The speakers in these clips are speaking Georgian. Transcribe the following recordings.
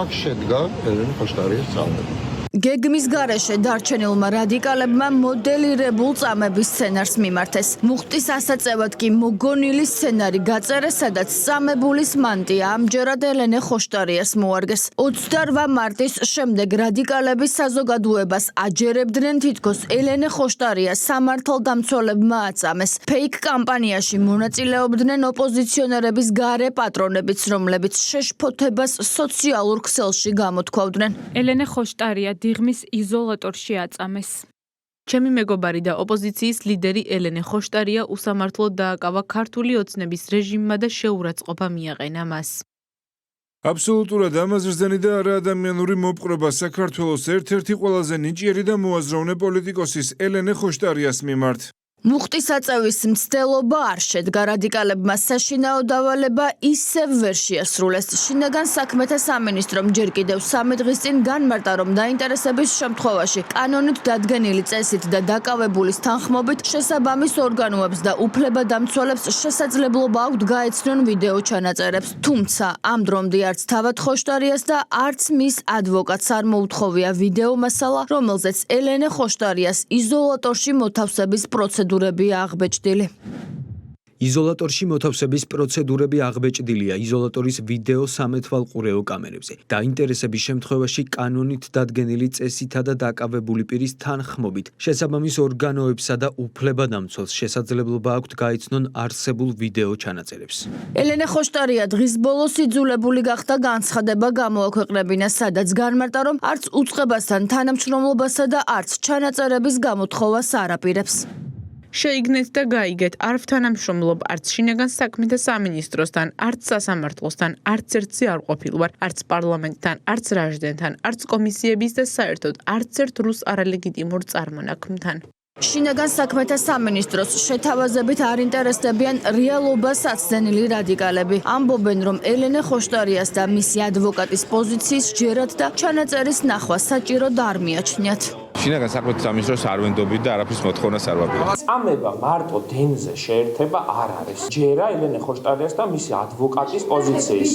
აქ შედგა ელენე ხოშტარიას წამები. გეგმის გარეშე დარჩენილმა რადიკალებმა მოდელირებულ წამების სცენარს მიმართეს. მუხტის ასაწევად კი მოგონილი სცენარი გაწერეს, სადაც წამებულის მანტია ამჯერად ელენე ხოშტარიას მოარგეს. 28 მარტის შემდეგ რადიკალების საზოგადოებას აჯერებდნენ თითქოს ელენე ხოშტარიას სამართალდამცველებმა აწამეს. ფეიქ კამპანიაში მონაწილეობდნენ ოპოზიციონერების გარე პატრონებიც, რომლებიც შეშფოთებას სოციალურ ქსელში გამოთქვავდნენ. ელენე ხოშტარია დიღმის იზოლატორში აწამეს. ჩემი მეგობარი და ოპოზიციის ლიდერი ელენე ხოშტარია უსამართლოდ დააკავა ქართული ოცნების რეჟიმმა და შეურაცხყოფა მიაყენა მას. აბსოლუტურად ამაზრზენი და არაადამიანური მოპყრობა საქართველოს ერთ-ერთი ყველაზე ნიჭიერი და მოაზროვნე პოლიტიკოსის ელენე ხოშტარიას მიმართ. მუხტის აწევის მცდელობა არ შედგა. რადიკალებმა საშინაო დავალება ისევ ვერ შეასრულეს. შინაგან საქმეთა სამინისტრომ ჯერ კიდევ 3 დღის წინ განმარტა, რომ დაინტერესების შემთხვევაში კანონით დადგენილი წესით და დაკავებულის თანხმობით შესაბამის ორგანოებს და უფლებადამცველებს შესაძლებლობა აქვთ გაეცნონ ვიდეო ჩანაწერებს. თუმცა ამ დრომდე არც თავად ხოშტარიას და არც მის ადვოკატს არ მოუთხოვია ვიდეო მასალა, რომელზეც ელენე ხოშტარიას იზოლატორში მოთავსების პროცედურები აღბეჭდილი. იზოლატორში მოთავსების პროცედურები აღბეჭდილია იზოლატორის ვიდეო სამეთვალყურეო კამერებზე. დაინტერესების შემთხვევაში კანონით დადგენილი წესითა და დაკავებული პირის თანხმობით შესაბამის ორგანოებსა და უფლებადამცველს შესაძლებლობა აქვთ გაეცნონ არსებულ ვიდეო ჩანაწერებს. ელენე ხოშტარია დღის ბოლოს იძულებული გახდა განცხადება გამოაქვეყნებინა, სადაც განმარტა, რომ არც უწყებასთან თანამშრომლობასა და არც ჩანაწერების გამოთხოვას არ აპირებს. შეიგნეთ და გაიგეთ, არ ვთანამშრომლობ არც შინაგან საქმეთა სამინისტროსთან, არც სასამართლოსთან, არც ერთზე არ ყოფილ ვარ, არც პარლამენტთან, არც რაჟდენთან, არც კომისიების და საერთოდ არც ერთ რუს არალეგიტიმურ წარმონაქმნთან. შინაგან საქმეთა სამინისტროს შეთავაზებით არ ინტერესდებიან რეალობას აცდენილი რადიკალები. ამბობენ, რომ ელენე ხოშტარიას და მისი ადვოკატის პოზიციის ჯერად და ჩანაწერის ნახვა საჭიროდ არ მიაჩნიათ. შინაგან საქმეთა სამინისტროს არ ვენდობთ და არაფრის მოთხოვნას არ ვაპირებთ. წამება მარტო დენზე შეერთება არ არის. ჯერა ელენე ხოშტარიას და მისი ადვოკატის პოზიციის.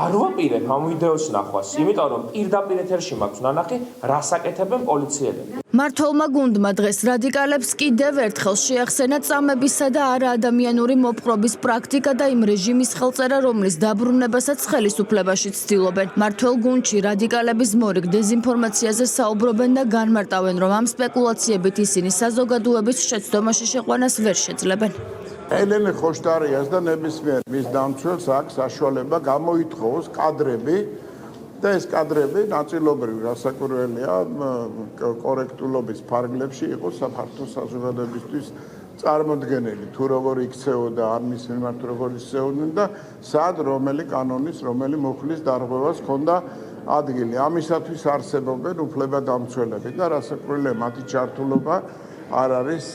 არ ვაპირებ ამ ვიდეოს ნახვას, იმიტომ რომ პირდაპირ ეთერში მაქვს ნანახი, რას აკეთებენ პოლიციელები. მმართველმა გუნდმა დღეს რადიკალებს კიდევ ერთხელ შეახსენა წამებისა და არაადამიანური მოპყრობის პრაქტიკა და იმ რეჟიმის ხელწერა, რომლის დაბრუნებასაც ხელისუფლებაში ცდილობენ. მმართველ გუნდში რადიკალების მორიგ დეზინფორმაციაზე საუბრობენ და განმარტავენ, რომ ამ სპეკულაციებით ისინი საზოგადოების შეცდომაში შეყვანას ვერ შეძლებენ. ელენე ხოშტარიას და ნებისმიერ მის დამცველს აქვს საშუალება გამოითხოვოს კადრები და ეს კადრები ნაწილობრივ რასაკვირველია კორექტულობის ფარგლებში იყო საქართველოს საზოგადოებისთვის წარმოდგენილი, თუ როგორ იქცეოდა ამის მიმართ როგორ ისეოდნენ და სად რომელი კანონის რომელი მუხლის დარღვევას ჰქონდა ადგილი. ამისათვის არსებობენ უფლებადამცველები და რასაკვირველია მათი ჩართულობა არ არის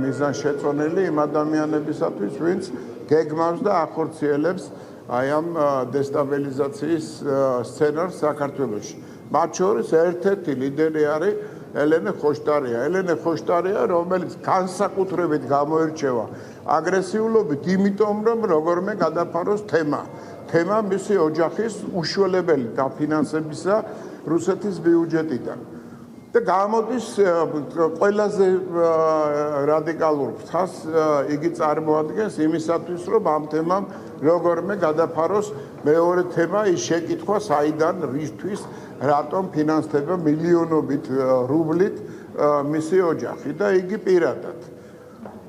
მიზანშეწონილი იმ ადამიანებისათვის, ვინც გეგმავს და ახორციელებს აი ამ დესტაბილიზაციის სცენარს საქართველოში. მათ შორის ერთ-ერთი ლიდერი არის ელენე ხოშტარია. ელენე ხოშტარია, რომელიც განსაკუთრებით გამოირჩევა აგრესიულობით, იმიტომ რომ როგორმე გადაფაროს თემა მისი ოჯახის უშველებელი დაფინანსებისა რუსეთის ბიუჯეტიდან. და გამოდის ყველაზე რადიკალურ ფრთას იგი წარმოადგენს იმისათვის, რომ ამ თემამ როგორმე გადაფაროს მეორე თემა ის შეკითხვა, საიდან რისთვის რატომ ფინანსდება მილიონობით რუბლით მისი ოჯახი და იგი პირადად.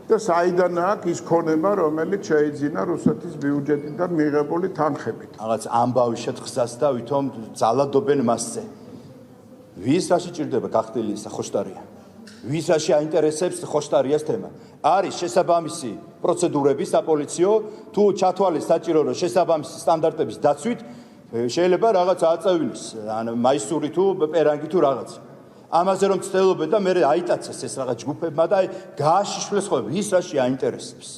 და საიდან აქვს ის ქონება, რომელიც შეიძინა რუსეთის ბიუჯეტიდან მიღებული თანხებით. რაღაც ამბავი შეთხსას და ვითომ ძალადობენ მასზე. ვის რაში ჭირდება გახდილი ისა ხოშტარია? ვის რაში აინტერესებს ხოშტარიას თემა? არის შესაბამისი პროცედურები საპოლიციო, თუ ჩათვალეს საჭირო რომ შესაბამისი სტანდარტების დაცვით შეიძლება რაღაც აწევინის, ან მაისური თუ პერანგი თუ რაღაც. ამაზე რომ ცდილობენ და მე აიტაცეს ეს რაღაც ჯგუფებმა და აი გააშიშვლეს ხოლმე ვის რაში აინტერესებს.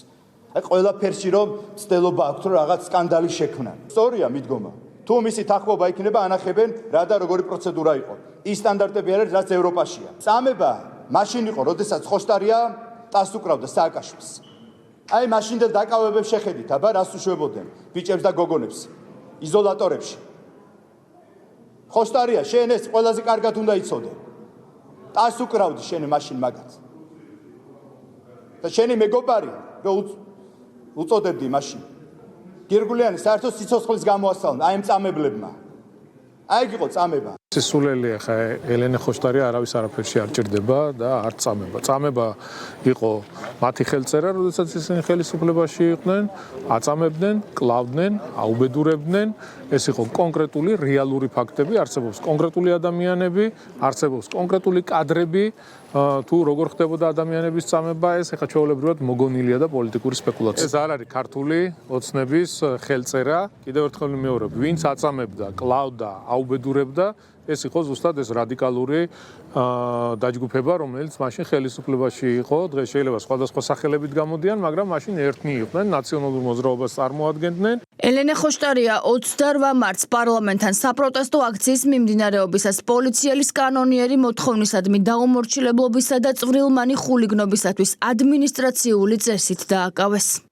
აი ყველაფერში რომ ცდილობა აქვს რომ რაღაც სკანდალი შექმნან. სწორია მიდგომა. თუ მისი თანხმობა იქნება ანახებენ რა და როგორი პროცედურა იყო. ის სტანდარტები არის რაც ევროპაშია. წამება მაშინ იყო, როდესაც ხოშტარია ტას უკრავდა სააკაშვილს. აი მაშინდელ დაკავებებს შეხედით, აბა რას უშვებოდნენ ბიჭებს და გოგონებს იზოლატორებში. ხოშტარია, შენ ეს ყველაზე კარგად უნდა იცოდე. ტას უკრავდი შენ მაშინ მაგაც. და შენი მეგობარი რო უწოდებდი მაშინ. გირგულიანი საერთოდ სიცოცხლის გამოასწავნა აი ამ წამებლებმა. აი იგი იყო წამება. სულელი ხა ელენე ხოშტარია არავის არაფერში არ ჭირდება და არ წამება. წამება იყო მათი ხელწერა, როდესაც ისინი ხელისუფლებაში იყვნენ, აწამებდნენ, კლავდნენ, აუბედურებდნენ. ეს იყო კონკრეტული რეალური ფაქტები, არსებობს კონკრეტული ადამიანები, არსებობს კონკრეტული კადრები, თუ როგორ ხდებოდა ადამიანების წამება, ეს ხა ჩვეულებრივად მოგონილია და პოლიტიკური სპეკულაცია. ეს არ არის ქართული ოცნების ხელწერა. კიდევ ერთხელ ვიმეორებ, ვინც აწამებდა, კლავდა, აუბედურებდა, ეს იყო ზუსტად ეს რადიკალური დაჯგუფება, რომელიც მაშინ ხელისუფლებაში იყო. დღეს შეიძლება სხვადასხვა სახელებით გამოდიან, მაგრამ მაშინ ერთნი იყვნენ, ნაციონალურ მოძრაობას წარმოადგენდნენ. ელენე ხოშტარია 28 მარტს პარლამენტთან საპროტესტო აქციის მიმდინარეობისას პოლიციელის კანონიერი მოთხოვნისადმი დაუმორჩილებლობისა და წვრილმანი ხულიგნობისათვის ადმინისტრაციული წესით დააკავეს.